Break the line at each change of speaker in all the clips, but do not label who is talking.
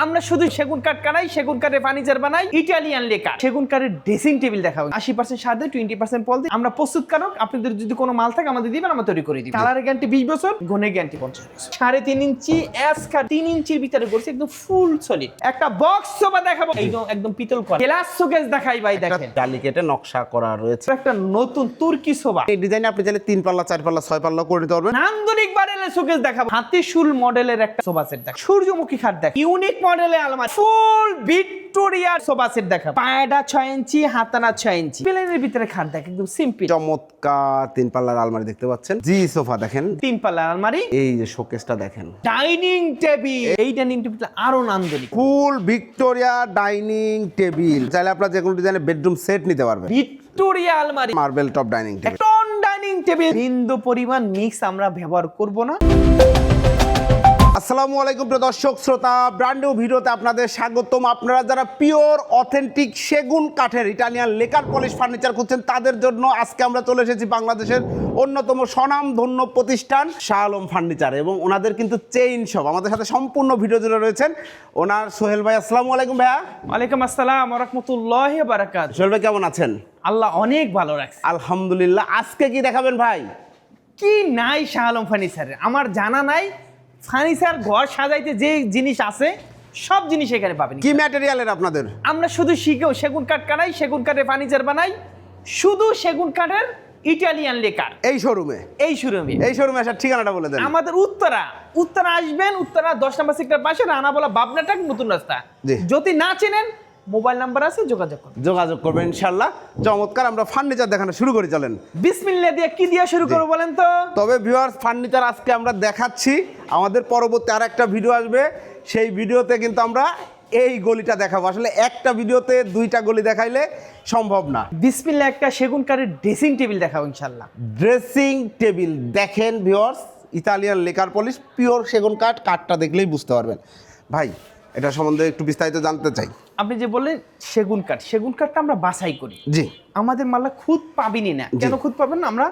আমরা শুধু সেগুন কাঠ কাটাই, সেগুন কাঠের ফার্নিচার বানাই, ইটালিয়ান লেখা সেগুন কাঠের ড্রেসিং টেবিল দেখাবো 80% সাদে 20% পল দিয়ে। আমরা প্রস্তুতকারক, আপনাদের যদি কোনো মাল থাকে আমাদের দিবেন, আমরা তৈরি করে দিই। কালারের গ্যারান্টি 20 বছর, গুণের গ্যারান্টি 50 বছর। 3.5 ইঞ্চি এস কাঠ 3 ইঞ্চির ভিতরে করছি, একদম ফুল সলিড। একটা বক্স সোফা দেখাবো, একদম পিতল করা গ্লাস শোকেস দেখাই ভাই, দেখেন
জালি কেটে নকশা করা রয়েছে।
একটা নতুন তুর্কি সোফা।
এই ডিজাইনে আপনি চাইলে 3 পাল্লা 4 পাল্লা 6 পাল্লা করে দিতে পারবেন।
নান্দনিক বারেলে শোকেস দেখাবো, হাতিশুল মডেলের একটা সোফা সেট দেখাবো, সূর্যমুখী খাট দেখাবো, ইউনিক মডেলের আলমারি, ফুল ভিক্টোরিয়া সোফা সেট দেখাবো, পায়ডা 6 ইঞ্চি, হাতানা 6 ইঞ্চি, প্লেনের ভিতরে খাট দেখ, একদম সিম্পল
চমৎকার 3 পাল্লার আলমারি দেখতে পাচ্ছেন। জি সোফা দেখেন,
3 পাল্লা আলমারি,
এই যে শোকেসটা দেখেন,
ডাইনিং টেবিল। এই ডাইনিং টেবিলটা আরো নান্দনিক,
ফুল ভিক্টোরিয়া ডাইনিং টেবিল। চাইলে আপনারা যে কোনো ডিজাইনের বেডরুম সেট নিতে পারবেন।
ভিক্টোরিয়া আলমারি,
মার্বেল টপ ডাইনিং টেবিল,
টন ডাইনিং টেবিল। বিন্দু পরিমাণ মিক্স আমরা ব্যবহার করব না।
আসসালামু আলাইকুম প্রিয় দর্শক শ্রোতা, ব্র্যান্ড নিউ ভিডিওতে আপনাদের স্বাগতম। আপনারা যারা পিওর অথেন্টিক সেগুন কাঠের ইটালিয়ান লেকার পলিশ ফার্নিচার খুঁজছেন, তাদের জন্য আজকে আমরা চলে এসেছি বাংলাদেশের অন্যতম স্বনামধন্য প্রতিষ্ঠান শাহ আলম ফার্নিচার, এবং ওনাদের কিন্তু চেইন শপ। আমাদের সাথে সম্পূর্ণ ভিডিও জুড়ে রয়েছেন ওনার সোহেল ভাই। আসসালামু আলাইকুম ভাইয়া।
ওয়ালাইকুম আসসালাম ওয়া রাহমাতুল্লাহি ওয়া বারাকাতুহু।
সোহেল ভাই কেমন আছেন?
আল্লাহ অনেক ভালো রাখছে,
আলহামদুলিল্লাহ। আজকে কি দেখাবেন ভাই?
কি নাই শাহ আলম ফার্নিচারে আমার জানা নাই। ফার্নিচার ঘর সাজাইতে যে জিনিস আছে সব জিনিস এখানে পাবেন।
কি ম্যাটেরিয়ালের আপনাদের?
আমরা শুধু সেগুন কাঠ কাটাই, সেগুন কাঠের ফার্নিচার বানাই, শুধু সেগুন কাঠের ইটালিয়ান লেকার।
এই শোরুমে আসার ঠিকানাটা বলে দেন।
আমাদের উত্তরা আসবেন, উত্তরা 10 নম্বর সেক্টর পাশে রানাবোলা বাবনাটাক নতুন রাস্তা।
জি।
যদি না চেনেন মোবাইল নাম্বার আছে, যোগাযোগ করবেন
ইনশাআল্লাহ। চমৎকার, আমরা ফার্নিচার দেখানো শুরু করি, চলেন।
বিসমিল্লাহ দিয়ে কি দিয়ে শুরু করব বলেন তো?
তবে ভিউয়ার্স, ফার্নিচার আজকে আমরা দেখাচ্ছি, আমাদের পরবর্তী আরেকটা ভিডিও আসবে, সেই ভিডিওতে কিন্তু আমরা এই গলিটা দেখাবো। আসলে একটা ভিডিওতে 2টা গলি দেখাইলে সম্ভব না।
বিসমিল্লাহ, একটা সেগুন কাঠের ড্রেসিং টেবিল দেখাবো ইনশাআল্লাহ।
ড্রেসিং টেবিল দেখেন viewers, Italian lacquer polish, pure সেগুন কাঠ। কাঠটা দেখলেই বুঝতে পারবেন। ভাই, এটা সম্বন্ধে একটু বিস্তারিত জানতে চাই।
আপনি যে বললেন সেগুন কাঠটা আমরা বাছাই করি।
জি। আমাদের
মাল্লা খুদ পাবিনি না। কেন খুদ পাবেন না? আমরা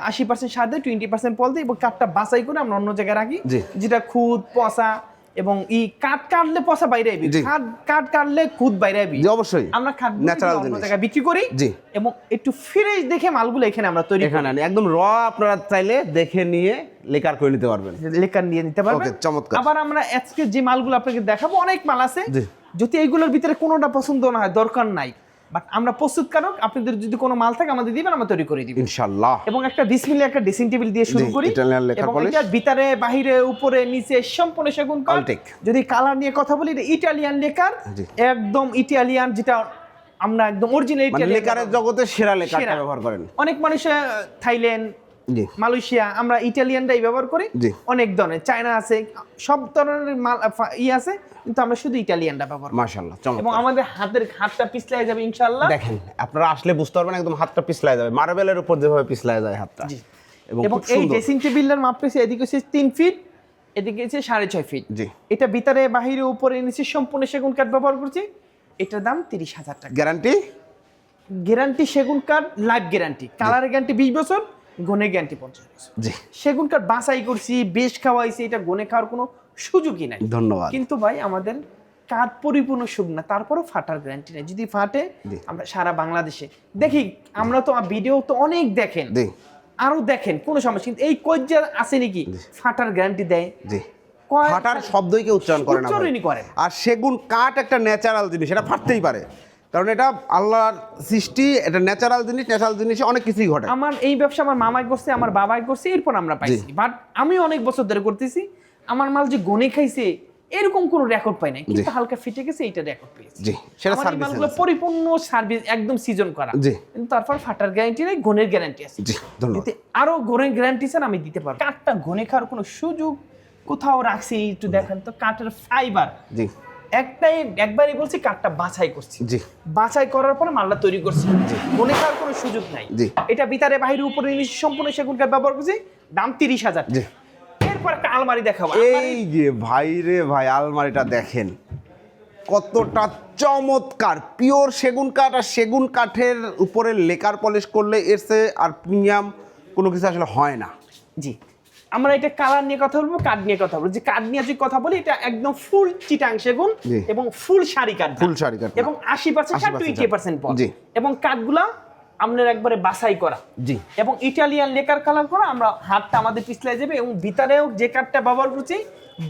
80% সাদে 20% পল দিই, এবং কাঠটা বাছাই করে আমরা অন্য জায়গায় রাখি, যেটা খুদ পচা এবং কাঠ কাটলে পচা বাইরে আইবি, কাঠ কাটলে খুদ বাইরে আইবি।
অবশ্যই
আমরা কাঠ ন্যাচারাল অন্য জায়গায় বিক্রি করি, এবং একটু ফ্রেশ দেখে মালগুলো এখানে আমরা তৈরি
এখানে আনি, একদম র। আপনারা চাইলে দেখে নিয়ে লেকার করে নিতে পারবেন,
লেকার নিয়ে নিতে পারবেন।
চমৎকার।
আবার আমরা আজকে যে মালগুলো আপনাকে দেখাবো, অনেক মাল আছে, যদি এইগুলোর ভিতরে কোনোটা পছন্দ না হয় দরকার নাই, বাট আমরা প্রস্তুতকারক, আপনাদের যদি কোনো মাল থাকে আমাদের দিবেন, আমরা তৈরি করে দিব ইনশাআল্লাহ। এবং একটা বিসমিল্লাহ একটা ড্রেসিং টেবিল দিয়ে শুরু করি, এবং এটার ভিতরে বাহিরে উপরে নিচে সম্পূর্ণ সেগুন কাঠ। যদি কালার নিয়ে কথা বলি, এটা ইটালিয়ান লেকার, একদম ইটালিয়ান, যেটা আমরা একদম অরিজিনাল ইটালিয়ান
লেকারের জগতে সেরা লেকারটা ব্যবহার করেন।
অনেক মানুষ থাইল্যান্ড, মালয়েশিয়া, আমরা ইটালিয়ানটাই ব্যবহার করি। অনেক ধরনের চায়না আছে, সব ধরনের মাল আছে, কিন্তু আমরা শুধু ইটালিয়ানটা ব্যবহার করি।
মাশাআল্লাহ,
এবং আমাদের হাতটা পিছলাই যাবে ইনশাআল্লাহ।
দেখেন, আপনারা আসলে বুঝতে পারবেন, একদম হাতটা পিছলাই যাবে, মার্বেলের উপর যেভাবে পিছলাই যায় হাতটা।
এবং এই ড্রেসিং টেবিলের মাপ পেয়েছে, এদিকে হচ্ছে 3 ফিট, এদিকে হচ্ছে 6.5 ফিট। এটা ভিতরে বাহিরে উপরে নিচে সম্পূর্ণ সেগুন কাঠ ব্যবহার করছি। এটার দাম 30,000 টাকা। গ্যারান্টি সেগুন কাঠ লাইফ গ্যারান্টি, কালারের গ্যারান্টি 20 বছর, গনে গ্যারান্টি 50 বছর। সেগুন কাঠ বাছাই করছি, বেশ খাওয়াইছি, এটা গনে খাওয়ার কোনো সুযোগই নাই।
ধন্যবাদ। কিন্তু
ভাই আমাদের কাঠ পরিপূর্ণ শুভ না, তারপরও ফাটার গ্যারান্টি নেই। যদি ফাটে, আমরা সারা বাংলাদেশে দেখি, আমরা তো ভিডিও তো অনেক দেখেন, আরো দেখেন, কোনো সমস্যা, কিন্তু এই কজ্জা আছে নাকি ফাটার গ্যারান্টি দেয়?
ফাটার শব্দই কেউ উচ্চারণ করে না। আর সেগুন কাঠ একটা ন্যাচারাল জিনিস, এটা ফাটতেই পারে, কারণ এটা আল্লাহর সৃষ্টি, এটা ন্যাচারাল জিনিসে অনেক কিছুই ঘটে।
আমার এই ব্যবসা আমার মামাই করছে, আমার বাবাই করছে, এরপর আমরা পাইছি, বাট আমি অনেক বছর ধরে করতেছি। আমার মাল যে গনে খাইছে এরকম কোনো রেকর্ড পাই নাই, কিন্তু হালকা ফিটে গেছে, এটা রেকর্ড পেয়েছি।
সেটা
সার্ভিস, মালগুলো পরিপূর্ণ সার্ভিস, একদম সিজন করা, কিন্তু তারপর ফাটার গ্যারান্টি নাই, গনের গ্যারান্টি আছে। ধন্যবাদ। আরো গনের গ্যারান্টি চান আমি দিতে পারবো। কাঠটা গনে খাওয়ার কোনো সুযোগ কোথাও রাখছি একটু দেখেন তো, কাঠের ফাইবার একবারই বলছি, কাঠটা বাছাই করছি, বাছাই করার পরে মালটা তৈরি করছি, মনে করার কোনো সুযোগ নাই। এটা ভিতরে বাহিরে উপরে নিচে সম্পূর্ণ সেগুন কাঠ ব্যবহার করছি, দাম 30,000 টাকা। এরপর একটা আলমারি দেখাবো।
এই যে ভাই রে ভাই, আলমারিটা দেখেন কতটা চমৎকার, পিওর সেগুন কাঠ, আর সেগুন কাঠের উপরে লেকার পলিশ করলে এর চেয়ে আর প্রিমিয়াম কোনো কিছু আসলে হয় না।
আমরা এটা কালার নিয়ে কথা বলবো, কাঠ নিয়ে কথা বলবো। যে কাঠ নিয়ে যদি কথা বলি, এটা একদম ফুল চিটাং সেগুন এবং ফুল শাড়ি কাঠ,
ফুল শাড়ি কাঠ
এবং 80% কাঠ, 20% পল, এবং কাঠগুলা আমাদের একবারে বাছাই করা,
জি,
এবং ইটালিয়ান লেকার কালার করা। আমরা হাতটা আমাদের পিছলাই যাবে, এবং ভিতরেও যে কাঠটা ব্যবহার করছি,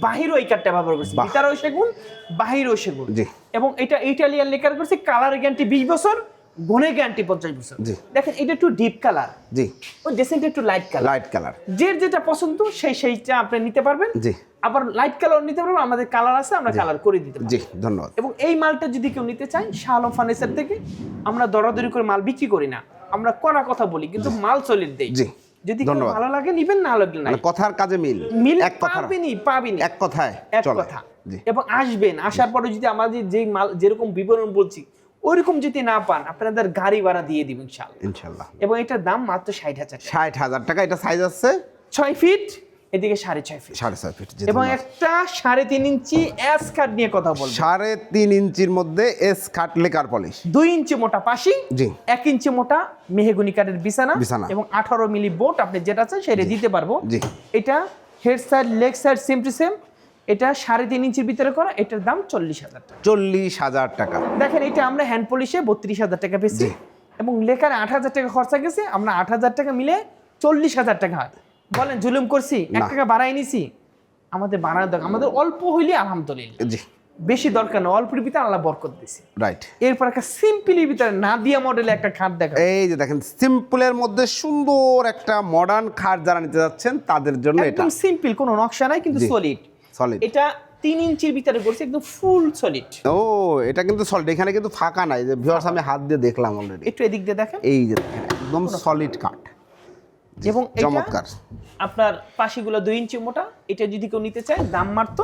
বাহিরেও এই কাঠটা ব্যবহার করছি, ভিতরেও সেগুন, বাহিরেও সেগুন, এবং এটা ইটালিয়ান লেকার করছি। কালার গ্যারান্টি 20 বছর, গুণের গ্যারান্টি 50 বছর। দেখেন এটা একটু ডিপ কালার,
জি,
ওই ডেসেন্ট একটু লাইট কালার, যেটা পছন্দ সেইটা আপনি নিতে পারবেন।
জি,
আবার লাইট কালার নিতে পারবেন, আমাদের কালার আছে, আমরা কালার করে দিতে পারি।
জি, ধন্যবাদ।
এবং এই মালটা যদি কেউ নিতে চায়, শাহ আলম ফার্নিচার থেকে আমরা দরাদরি করে মাল বিক্রি করি না, আমরা করা কথা বলি, কিন্তু মাল সলিড দেই।
জি,
যদি ভালো লাগে নিবেন, না লাগলে না।
কথার কাজে মিল
এক কথা পাবেনই,
এক কথায়
এক কথা। এবং আসবেন, আসার পরে যদি আমাদের যেই মাল যেরকম বিবরণ বলছি ওইরকম যদি না পান, আপনাদের গাড়ি ভাড়া দিয়ে দিব ইনশাআল্লাহ। এবং এটার দাম মাত্র 60,000
টাকা। এটা সাইজ আছে
6 ফিট, এদিকে 6.5 ফিট,
6.5 ফিট,
এবং একটা 3.5 ইঞ্চি এস কাট নিয়ে কথা বলবো।
3.5 ইঞ্চির মধ্যে এস কাট লেকার পলিশ,
2 ইঞ্চি মোটা পাশি,
জি,
1 ইঞ্চি মোটা মেহগনি কাঠের বিছানা, এবং 18 মিলি বোট, আপনি যেটা চান সেটা দিতে পারবো।
জি,
এটা head side leg side same to same. এটা 3.5 ইঞ্চির ভিতরে করা, এটার দাম 40,000 টাকা।
40,000 টাকা।
দেখেন এটা আমরা হ্যান্ড পলিশে 32,000 টাকা পেয়েছি, এবং লেখার 8,000 টাকা খরচা গেছে। আমরা 8,000 টাকা মিলে 40,000 টাকা হয়। বলেন জুলুম করছি? 1 টাকা বাড়াই নিছি? আমাদের বাড়ানো দরকার, আমাদের অল্প হইলে আলহামদুলিল্লাহ,
জি,
বেশি দরকার না, অল্পের ভিতরে আল্লাহ বরকত দিছে।
রাইট।
এরপর একটা সিম্পলের ভিতরে নাদিয়া মডেলে একটা খাট দেখা,
এই যে দেখেন সিম্পলের মধ্যে সুন্দর একটা মডার্ন খাট যারা নিতে যাচ্ছেন তাদের জন্য এটা
একদম সিম্পল, কোনো নকশা নাই, কিন্তু সলিড। এটা 3 ইঞ্চির ভিতরে করছে, একদম ফুল সলিড।
ও, এটা কিন্তু সলিড, এখানে কিন্তু ফাঁকা নাই। যে ভিউয়ার্স আমি হাত দিয়ে দেখলাম অলরেডি,
একটু এদিক দিয়ে দেখেন,
এই যে দেখেন একদম সলিড কাঠ,
এবং
চমৎকার।
আপনার পাশিগুলো 2 ইঞ্চি মোটা। এটা যদি কেউ নিতে চায়, দাম মাত্র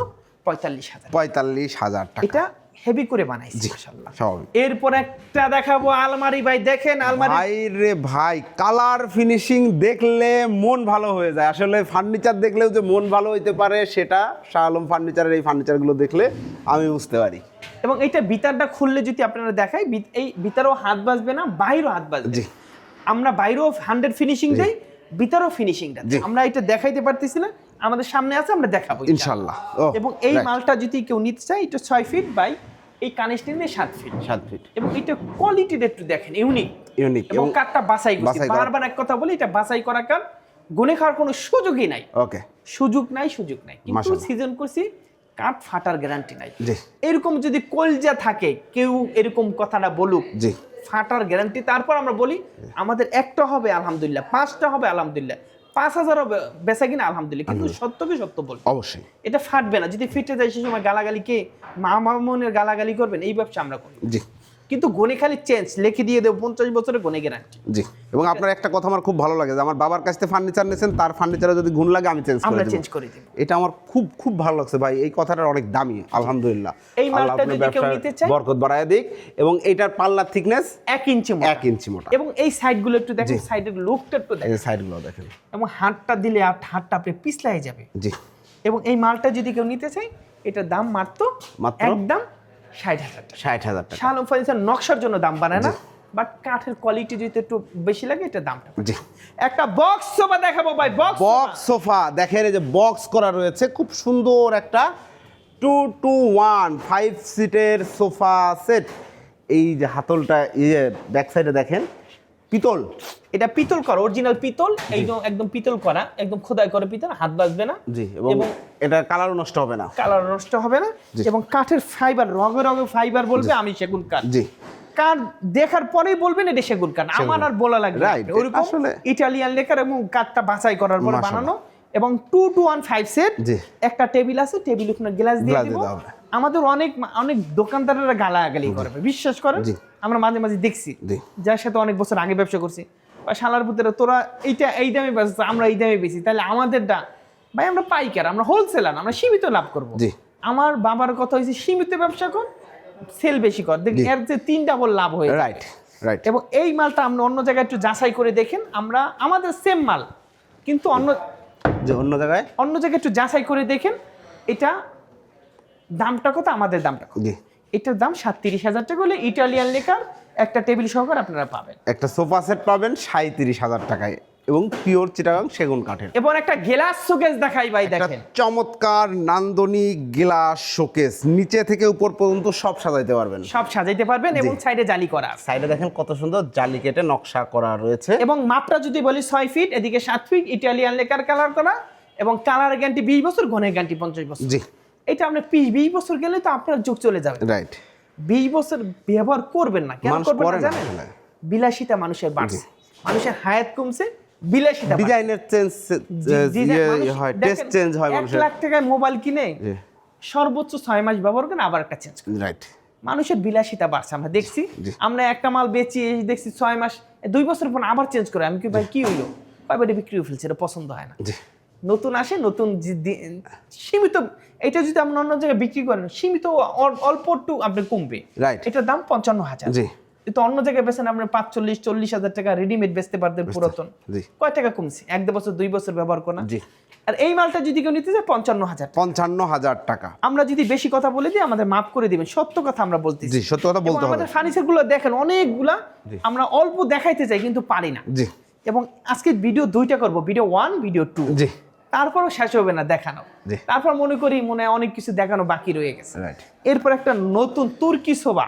45,000 টাকা।
এটা হেভি করে বানাইছি মাশাআল্লাহ।
স্বাভাবিক।
এরপর একটা দেখাবো আলমারি। ভাই দেখেন আলমারি,
ভাই রে ভাই, কালার ফিনিশিং দেখলে মন ভালো হয়ে যায়। আসলে ফার্নিচার দেখলেও যে মন ভালো হইতে পারে, সেটা শাহ আলম ফার্নিচারের এই ফার্নিচারগুলো দেখলে আমি বুঝতে পারি।
এবং এইটা ভিতরটা খুললে যদি আপনারা দেখাই, এই ভিতরেও হাত বাজবে না, বাইরেও হাত বাজবে।
জি,
আমরা বাইরেও 100 ফিনিশিং দেই, ভিতরেও ফিনিশিং দেই। আমরা এটা দেখাইতে পারতেছি না, আমাদের সামনে আছে, আমরা দেখাবো
ইনশাআল্লাহ।
এবং এই মালটা যদি কেউ নিতে চায়, এটা 6 ফিট বাই এই কানেক্টিংয়ে 7 ফিট, এবং এটা কোয়ালিটিটা একটু দেখেন, ইউনিক। এবং কাঠটা বাছাই করছি, বারবার এক কথা বলি, এটা বাছাই করা কাঠ, গুনে খাওয়ার কোনো সুযোগই নাই।
ওকে,
সুযোগ নাই, কিন্তু সিজন করছি, কাঠ ফাটার গ্যারান্টি নাই। এরকম যদি কলজা থাকে, কেউ এরকম কথাটা বলুক, ফাটার গ্যারান্টি। তারপর আমরা বলি আমাদের একটা হবে আলহামদুলিল্লাহ, 5টা হবে আলহামদুলিল্লাহ, 5,000 বেচা কিনা আলহামদুলিল্লাহ, কিন্তু সত্যকে সত্য বল,
অবশ্যই
এটা ফাটবে না। যদি ফিটে যায়, সেই সময় গালাগালি কে মামনের গালাগালি করবেন, এই ব্যবসা আমরা করি।
জি,
কিন্তু গনে খালি চেঞ্জ লিখে দিয়ে দেবো, 50 বছরের গনে গ্যারান্টি।
জি, এবং আপনার একটা কথা আমার খুব ভালো লাগে যে আমার বাবার কাছ থেকে ফার্নিচার নিয়েছেন, তার ফার্নিচারে যদি গুণ লাগে আমি চেঞ্জ করে দেব। এটা আমার খুব খুব ভালো লাগছে ভাই, এই কথাটা অনেক দামি আলহামদুলিল্লাহ।
এই মালটা যদি কেউ নিতে চায়,
বরকত বাড়ায় দিক। এবং এইটার পাল্লার থিকনেস
1 ইঞ্চি মোটা,
1 ইঞ্চি মোটা।
এবং এই সাইডগুলো একটু দেখেন, সাইডের লুকটা একটু দেখেন,
এই সাইডগুলো দেখেন,
এবং হাতটা দিলে হাতটা আপনি পিছলাই যাবে।
জি,
এবং এই মালটা যদি কেউ নিতে চায়, এটার দাম মাত্র একদম 60,000 টাকা।
60,000 টাকা।
শাহ আলম ফার্নিচার নকশার জন্য দাম বানায় না, বাট কাঠের কোয়ালিটি যদি একটু বেশি লাগে, এটা দামটা।
জি,
একটা বক্স সোফা দেখাবো ভাই,
বক্স সোফা দেখেন, এই যে বক্স করা রয়েছে, খুব সুন্দর একটা 2-to-1 5 সিটের সোফা সেট। এই যে হাতলটা, এই যে ব্যাক সাইডে দেখেন, পিতল,
এটা পিতল করা, অরিজিনাল পিতল, একদম পিতল করা, একদম খোদাই করে পিতল, হাত বাজবে না।
জি, এবং এটা কালারও নষ্ট হবে না, এবং কাঠের ফাইবার, রগে রগে ফাইবার বলবে, আমি সেগুন কাঠ। জি, কাঠ দেখার পরেই বলবেন এটা সেগুন কাঠ, আমার আর বলা লাগবে না। ওরকম ইটালিয়ান লেকার, এবং কাঠটা বাছাই করার পরে বানানো, এবং 2-to-1 5 সেট। একটা টেবিল আছে, টেবিল উপরে গ্লাস দিয়ে দিব। আমাদের অনেক দোকানদারেরা গালাগালি করবে, বিশ্বাস করেন, আমরা মাঝে মাঝে দেখছি, যার সাথে অনেক বছর আগে ব্যবসা করছি, বা শালার পুত্রে তোরা এইটা এই দামে বেচছিস, আমরা এই দামে বেশি, তাহলে আমাদেরটা ভাই, আমরা পাইকার, আমরা হোলসেলার, আমরা সীমিত লাভ করবো। আমার বাবার কথা হয়েছে, সীমিত ব্যবসা কর, সেল বেশি কর, দেখ এর যে 3 ডাবল লাভ হয়ে যায়। রাইট। এবং এই মালটা আমরা অন্য জায়গায় একটু যাচাই করে দেখেন, আমরা আমাদের সেম মাল, কিন্তু অন্য জায়গায় একটু যাচাই করে দেখেন, এটা দামটা কত, আমাদের দামটা কত। এটার দাম 37,000 টাকা হলে ইটালিয়ান লেকার একটা টেবিল সহকারে আপনারা পাবেন, একটা সোফা সেট পাবেন 37,000 টাকায়। এবং পিওর চিটাগাং সেগুন কাঠের।
এবং একটা গ্লাস শোকেস দেখাই ভাই,
একটা
দেখেন
চমৎকার নান্দনিক গ্লাস শোকেস, নিচে থেকে উপর পর্যন্ত সব সাজাইতে পারবেন,
সব সাজাইতে পারবেন এবং সাইডে জালি করা আছে।
সাইডে দেখেন কত সুন্দর জালি কেটে নকশা করা রয়েছে।
এবং মাপটা যদি বলি 6 ফিট, এদিকে 7 ফিট, ইটালিয়ান লেকার কালার করা এবং কালার গ্যারান্টি 20 বছর, ঘনের গ্যারান্টি 50 বছর।
জি,
এটা আপনি 20 বছর গেলে তো আপনার যুগ চলে যাবে।
রাইট।
20 বছর ব্যবহার করবেন না, কেন
মানুষ
করবেন
করে
না
না,
জানেন? বিলাসিতা মানুষের বাড়ছে, মানুষের হায়াত কমছে, বিলাসিতা বাড়ছে।
ডিজাইনের চেঞ্জ হয়, টেস্ট চেঞ্জ হয়
1
মানুষের।
লাখ টাকায় মোবাইল কিনে
জি,
সর্বোচ্চ 6 মাস ব্যবহার করেন, আবার একটা চেঞ্জ করেন।
রাইট।
মানুষের বিলাসিতা বাড়ছে, আমরা দেখছি।
জি।
আমরা একটা মাল বেচি, এই দেখছি 6 মাস 2 বছর পর আবার চেঞ্জ করে। আমি কি ভাই কি হইলো, কয়বারে বিক্রি হয়ে ফেলছে, এটা পছন্দ হয় না।
জি,
নতুন আসে, নতুন সীমিত। এটা যদি আপনি অন্য জায়গায় বিক্রি করেন, সীমিত অল্প একটু আপনি কমবে।
রাইট।
এটার দাম 55,000।
জি,
কিন্তু অন্য জায়গায় বেচেন আপনি 45-40 হাজার টাকা রেডিমেড বেচতে পারতেন পুরাতন।
জি,
কয় টাকা কমছে? 1 বছর 2 বছর ব্যবহার করা।
জি।
আর এই মালটা যদি কেউ নিতে চায় 55,000।
55,000 টাকা।
আমরা যদি বেশি কথা বলে দিই আমাদের মাফ করে দিবেন, সত্য কথা আমরা বলতেছি।
জি, সত্য কথা বলতে হবে।
আমাদের ফার্নিচার গুলো দেখেন অনেকগুলা, আমরা অল্প দেখাইতে চাই কিন্তু পারি না।
জি,
এবং আজকে ভিডিও 2টা করব, ভিডিও 1, ভিডিও 2।
জি,
তারপরও শেষ হবে না দেখানো।
জি।
তারপর মনে করি মনে হয় অনেক কিছু দেখানো বাকি রয়ে গেছে।
রাইট।
এরপর একটা নতুন তুর্কি সোফা,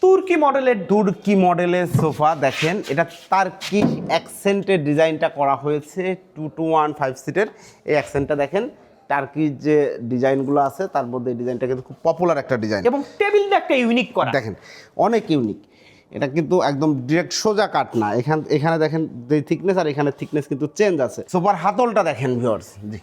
তুর্কি মডেলের
তুর্কি মডেলের সোফা দেখেন, এটা তার্কি অ্যাকসেন্টের ডিজাইনটা করা হয়েছে 2-1-5 সিটের। এই অ্যাকসেন্টটা দেখেন, টার্কির যে ডিজাইনগুলো আছে তার মধ্যে এই ডিজাইনটা কিন্তু খুব পপুলার একটা ডিজাইন।
এবং টেবিলটা একটা ইউনিক করা,
দেখেন অনেক ইউনিক। এটা কিন্তু একদম ডিরেক্ট সোজা কাট না, এখানে দেখেন যে থিকনেস আর এখানে থিকনেস কিন্তু চেঞ্জ আছে। সোফার হাতলটা দেখেন ভিউয়ার্স, জি,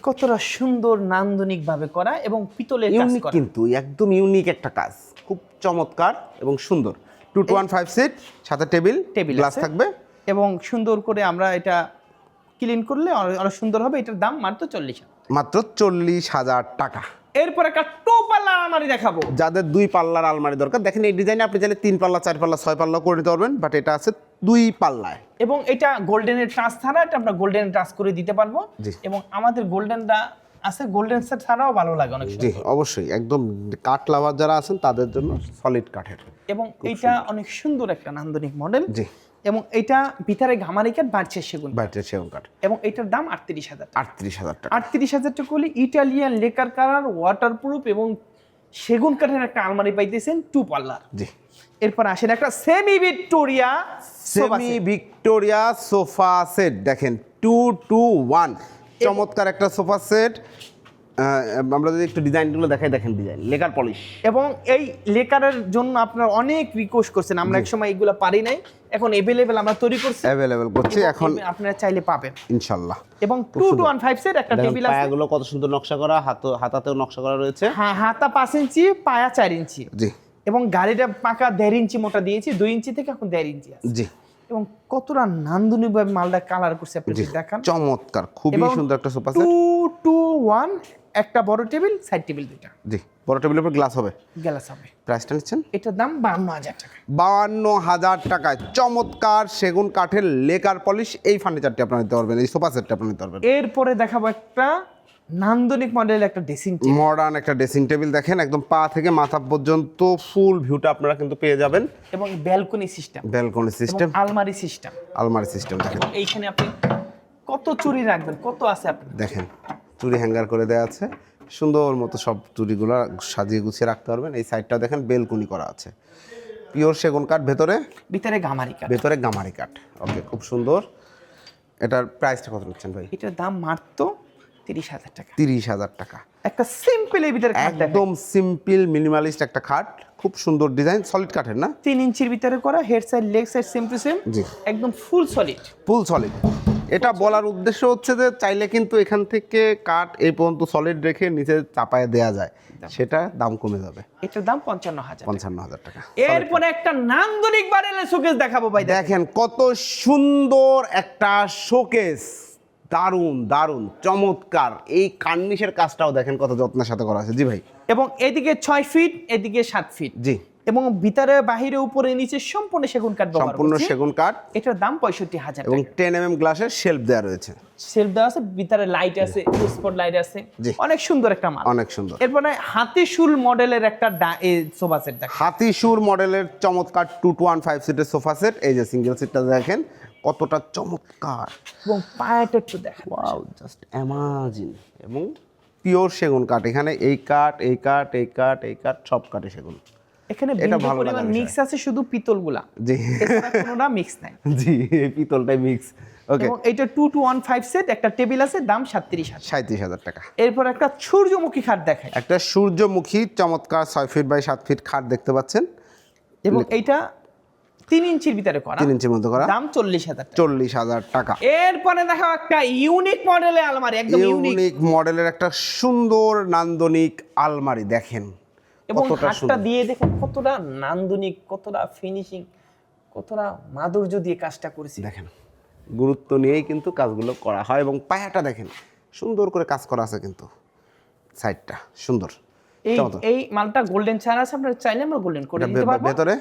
কতটা সুন্দর নান্দনিক ভাবে করা এবং পিতলের কাজ
ইউনিক,
করা।
কিন্তু একদম ইউনিক একটা কাজ, খুব চমৎকার এবং সুন্দর। 2-1-5 সিট, সাথে টেবিল গ্লাস
আছে।
থাকবে
এবং সুন্দর করে আমরা এটা ক্লিন করলে আরো সুন্দর হবে। এটার দাম মাত্র 40,000।
মাত্র 40,000 টাকা।
এরপর একটা টোপালা আলমারি দেখাবো।
যাদের 2 পাল্লার আলমারি দরকার, দেখেন এই ডিজাইনে আপনি চাইলে 3 পাল্লা, 4 পাল্লা, 6 পাল্লা করে নিতে পারবেন, বাট এটা আছে 2 পাল্লায়।
এবং এটা গোল্ডেনের টাচ ছাড়া, এটা আমরা গোল্ডেনের টাচ করে দিতে পারবো।
জি।
এবং আমাদের গোল্ডেনটা আছে, গোল্ডেন সেট ছাড়াও ভালো লাগে অনেক
জি,
সুন্দর।
অবশ্যই একদম কাঠ লাভার যারা আছেন তাদের জন্য সলিড কাঠের।
এবং এটা অনেক সুন্দর একটা নান্দনিক মডেল।
জি,
এবং এটা ভিতরে ঘামারি কাঠ, বাড়ছে সেগুন।
বাইরের সেগুন কাঠ।
এবং এটার দাম 38,000 টাকা।
38,000 টাকা।
38,000 টাকা হলে ইটালিয়ান লেকার কালার, ওয়াটারপ্রুফ এবং সেগুন কাঠের একটা আলমারি পাইতেছেন 2 পাল্লার।
জি,
এরপর আসেন একটা semi Victoria
semi Victoria sofa set দেখেন, 2-1, চমৎকার একটা সোফা সেট। আমরা যদি একটু ডিজাইনগুলো দেখাই, দেখেন ডিজাইন লেকার পলিশ।
এবং এই লেকারের জন্য আপনারা অনেক রিকোয়েস্ট করছেন, আমরা একসময় এগুলো পারি নাই, এখন এভেলেবেল আমরা তৈরি করছি,
অ্যাভেলেবল করছি এখন
আপনারা চাইলে পাবেন
ইনশাআল্লাহ।
এবং 2-1-5 সেট একটা টেবিল আছে।
পায়াগুলো কত সুন্দর নকশা করা, হাতাতেও নকশা করা রয়েছে।
হ্যাঁ, হাতা 5 ইঞ্চি, পায়া 4 ইঞ্চি।
জি,
এবং গাড়িটা পাকা 1.5 ইঞ্চি মোটা দিয়েছি, 2 ইঞ্চি থেকে এখন 1.5 ইঞ্চি আছে।
জি,
এবং কতটা নান্দনিকভাবে মালটা কালার করছে আপনি
জি,
দেখান।
চমৎকার, খুবই
এবং
সুন্দর একটা সোফা সেট।
2-1, একটা বড় টেবিল, সাইড টেবিল 2টা।
জি, বড় টেবিলের উপর গ্লাস হবে।
গ্লাস হবে।
প্রাইসটা নিচ্ছেন
এটার দাম 52,000 টাকা।
52,000 টাকায় চমৎকার সেগুন কাঠের লেকার পলিশ এই ফার্নিচারটি আপনারা নিতে পারবেন, এই সোফা সেটটা আপনারা নিতে পারবেন।
এরপরে দেখাবো একটা নান্দনিক মডেলের একটা ড্রেসিং টেবিল।
মডার্ন একটা ড্রেসিং টেবিল দেখেন, একদম পা থেকে মাথা পর্যন্ত ফুল ভিউটা আপনারা কিন্তু পেয়ে যাবেন।
এবং ব্যালকনি সিস্টেম,
ব্যালকনি সিস্টেম,
আলমারি সিস্টেম।
আলমারি সিস্টেম দেখেন,
এইখানে আপনি কত চুরি রাখবেন, কত আছে আপনি
দেখেন চুড়ি হ্যাঙ্গার করে দেওয়া আছে, সুন্দর মতো সব চুড়িগুলো সাজিয়ে গুছিয়ে রাখতে পারবেন। এই সাইডটাও দেখেন বেলকনি করা আছে, পিওর সেগুন কাঠ, ভেতরে
গামারি কাঠ।
ভেতরে গামারি কাঠ। ওকে, খুব সুন্দর। এটার প্রাইসটা কত নিচ্ছেন ভাই?
এটার দাম মাত্র 30,000 টাকা।
30,000 টাকা।
একটা সিম্পল এর ভিতরে খাট দেখেন,
একদম সিম্পল মিনিমালিস্ট একটা খাট, খুব সুন্দর ডিজাইন, সলিড কাঠের না?
3 ইঞ্চির ভিতরে করা, head side leg side same to same,
জি,
একদম ফুল সলিড।
ফুল সলিড। এটা বলার উদ্দেশ্য হচ্ছে যে চাইলে কিন্তু এখান থেকে কাঠ এই পর্যন্ত সলিড রেখে নিচে চাপায় দেয়া যায়, সেটা দাম কমে যাবে।
এটার দাম 55,000।
55,000 টাকা।
এরপরে একটা নান্দনিক মডেলের শোকেস দেখাবো ভাই।
দেখেন কত সুন্দর একটা শোকেস, দারুণ দারুণ চমৎকার। এই কার্নিশের কাজটাও দেখেন কত যত্নের সাথে করা আছে। জি ভাই।
এবং এদিকে 6 ফিট, এদিকে 7 ফিট।
জি,
এবং ভিতরে বাহিরে উপরে নিচে সম্পূর্ণ সেগুন কাঠ ব্যবহার
সম্পূর্ণ
করছি।
সেগুন কাঠ।
এটার দাম 65,000
এবং
টাকা।
10 mm গ্লাসের শেলফ দেওয়া রয়েছে,
সেলফ দেওয়া আছে, ভিতরে লাইট আছে, স্পট লাইট আছে,
জি।
অনেক সুন্দর একটা মাল।
অনেক সুন্দর।
এরপরে হাতিশুল মডেলের একটা সোফা সেট দেখেন।
হাতিশুর মডেলের চমৎকার 2-1-5 সিটের সোফা সেট। এই যে সিঙ্গেল সিটটা দেখেন, কতটা চমৎকার,
এবং পায়াটা একটু দেখেন,
ওয়াও জাস্ট অ্যামাজিং। এবং পিওর সেগুন কাঠ, এখানে এই কাঠ, এই কাঠ, এই কাঠ, এই কাঠ, সব কাঠে সেগুন।
এখানে
এটা
বিন্দু
ভালো
পরিমাণ
লাগার
মিক্স আছে শুধু পিতলগুলা,
জি
এছাড়া কোনোটা মিক্স নাই।
জি, এই পিতলটাই মিক্স। ওকে,
এবং এটা 2215 সেট, একটা টেবিল আছে, দাম 37,000।
37,000 টাকা।
এরপর একটা সূর্যমুখী খাট দেখায়,
একটা সূর্যমুখী চমৎকার 6 ফিট বাই 7 ফিট খাট দেখতে পাচ্ছেন,
এবং এইটা 3 ইঞ্চির ভিতরে করা,
3 ইঞ্চির মধ্যে করা,
দাম 40,000 টাকা।
40,000 টাকা।
এরপরে দেখো একটা ইউনিক মডেলের আলমারি, একদম ইউনিক,
ইউনিক মডেলের একটা সুন্দর নান্দনিক আলমারি দেখেন,
এবং
কতটা
হাতটা
সুন্দর।
দিয়ে দেখেন কতটা নান্দনিক, কতটা ফিনিশিং, কতটা মাধুর্য দিয়ে কাজটা করেছি।
দেখেন গুরুত্ব নিয়েই কিন্তু কাজগুলো করা হয়, এবং পায়াটা দেখেন সুন্দর করে কাজ করা আছে, কিন্তু সাইডটা সুন্দর।
এই
চমৎকার।
এই মালটা গোল্ডেন চার আছে, আপনারা চাইলে আমরা গোল্ডেন করে দিতে পারবো।
ভেতরে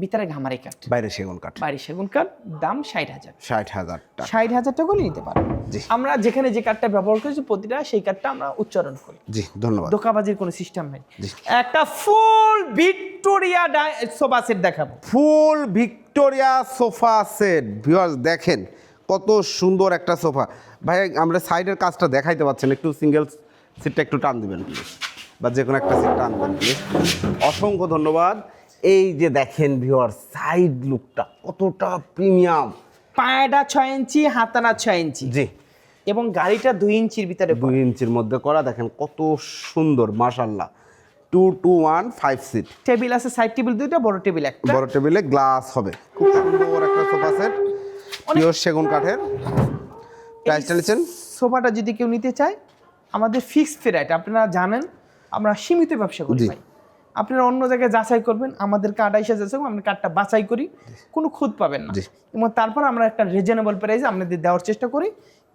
ভিতরে ঘামারি কাঠ,
বাইরে সেগুন কাঠ,
বাইরে সেগুন কাঠ, দাম 60,000।
60,000 টাকা।
60,000 টাকা করে নিতে পারবো।
জি।
আমরা যেখানে যে কাঠটা ব্যবহার করেছি প্রতিটা সেই কাঠটা আমরা উচ্চারণ করি,
জি ধন্যবাদ।
দোকাবাজির কোনো সিস্টেম নেই।
জি।
একটা ফুল ভিক্টোরিয়া সোফা সেট দেখাবো।
ফুল ভিক্টোরিয়া সোফা সেট, ভিউয়ার্স দেখেন কত সুন্দর একটা সোফা। ভাই আমরা সাইডের কাজটা দেখাইতে পাচ্ছেন, একটু সিঙ্গেল সিটটা একটু টান দিবেন প্লিজ, বা যে কোনো একটা সিট টান দিবেন প্লিজ। অসংখ্য ধন্যবাদ। এই যে দেখেন ভিউয়ার্স, সাইড লুকটা কতটা প্রিমিয়াম।
পায়াটা 6 ইঞ্চি, হাতানা 6 ইঞ্চি,
জি,
এবং গাড়িটা 2 ইঞ্চির ভিতরে।
2 ইঞ্চির মধ্যে করা, দেখেন কত সুন্দর মাশাআল্লাহ। 2215 সিট,
টেবিল আছে, সাইড টেবিল দুইটা, বড় টেবিল একটা।
বড় টেবিলে গ্লাস হবে, খুব সুন্দর একটা সোফা সেট, পিওর সেগুন কাঠের। প্রাইসটা নিচ্ছেন?
সোফাটা যদি কেউ নিতে চায়, আমাদের ফিক্সড রেট, আপনারা জানেন আমরা সীমিত ব্যবসা করি
জি।
ভাই। আপনারা অন্য জায়গায় যাচাই করবেন, আমাদের কার্ড এসে যাচ্ছে, আমরা কার্ডটা বাছাই করি, কোনো খুঁত পাবেন না।
জি।
এবং তারপর আমরা একটা রিজনেবল প্রাইসে আপনাদের দেওয়ার চেষ্টা করি।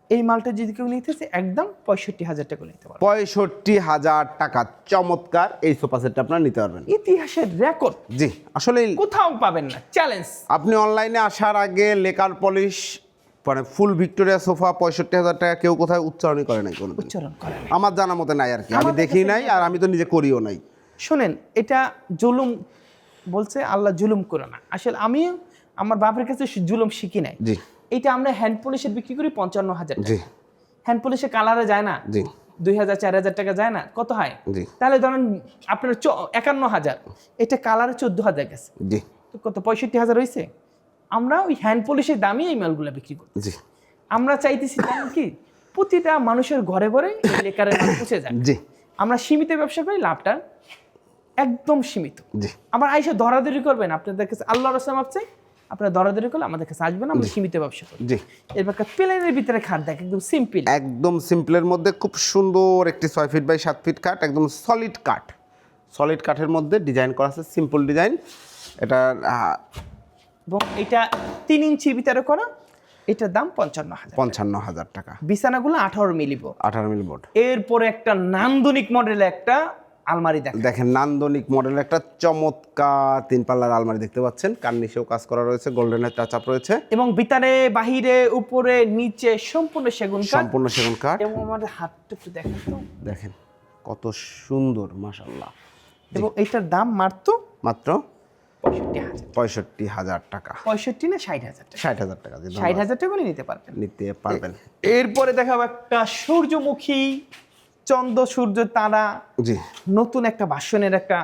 এই মালটা যদি কেউ নিতে চায়, একদম 65,000 টাকা নিতে পারবেন।
65,000 টাকা চমৎকার এই সোফা সেটটা আপনারা নিতে পারবেন।
ইতিহাসের রেকর্ড,
জি আসলে
কোথাও পাবেন না, চ্যালেঞ্জ।
আপনি অনলাইনে আসার আগে লেকার পলিশ মানে ফুল ভিক্টোরিয়া সোফা 65,000 টাকা কেউ কোথায় উচ্চারণই করে নাই কোনো,
উচ্চারণ করেন।
আমার জানা মতে নাই আর কি, আমি
আমাদের
দেখি
কাছে
নাই, আর আমি তো নিজে করিও নাই।
শোনেন, এটা জুলুম বলছে, আল্লাহ জুলুম করে না। আসলে আমি আমার বাপের কাছে জুলুম শিখি নাই।
জি
এটা আমরা হ্যান্ড পলিশের বিক্রি করি 55,000
জি
টাকা। হ্যান্ড পলিশে কালারে যায় না,
জি
2,000 4,000 টাকা যায় না, কত হয়?
জি
তাহলে ধরেন আপনার 51,000, এটা কালারে 14,000 গেছে,
জি
তো কত 65,000 হয়েছে। আমরা ওই হ্যান্ড পলিশের দামই এই মালগুলো বিক্রি করি।
জি
আমরা চাইতেছি জানেন কি, প্রতিটা মানুষের ঘরে ঘরে এই লেকারের মাল পৌঁছে যায়।
জি
আমরা সীমিত ব্যবসা করি, লাভটা একদম সীমিত।
জি
আবার আইসে দরাদরি করবেন, আপনাদের কাছে আল্লাহর রাস্তা মাপ চাই, আপনারা দরাদরি করলে আমাদের কাছে আসবেন, আমরা সীমিত ব্যবসা করি।
জি
এরপর একটা প্লেনের ভিতরে খাট দেখ, একদম সিম্পল,
একদম সিম্পলের মধ্যে খুব সুন্দর একটি 6 ফিট বাই 7 ফিট কাঠ, একদম সলিড কাঠ, সলিড কাঠের মধ্যে ডিজাইন করা আছে, সিম্পল ডিজাইন। এটা
এবং এটা 3 ইঞ্চির ভিতরে করা, এটার দাম 55,000।
55,000 টাকা।
বিছানাগুলো 18 মিলিব।
18 মিলি বোর্ড।
এরপরে একটা নান্দনিক মডেলের একটা আলমারি দেখ,
দেখেন নান্দনিক মডেলের একটা চমৎকার 3 পাল্লার আলমারি দেখতে পাচ্ছেন, কার্নিশেও কাজ করা রয়েছে, গোল্ডেনের টাচ আপ রয়েছে,
এবং ভিতরে বাহিরে উপরে নিচে সম্পূর্ণ সেগুন কাঠ।
সম্পূর্ণ সেগুন কাঠ।
এবং আমাদের হাতটা একটু দেখেন তো,
দেখেন কত সুন্দর মাশাআল্লাহ।
এবং এইটার দাম মাত্র
মাত্র
65,000।
65,000 টাকা।
65 না 60,000 টাকা?
60,000 টাকা দিয়ে
60,000 টাকা করে নিতে পারবেন।
নিতে পারবেন।
এরপরে দেখাবো একটা সূর্যমুখী, চন্দ্র সূর্য তারা,
জি
নতুন একটা ভাষণের একটা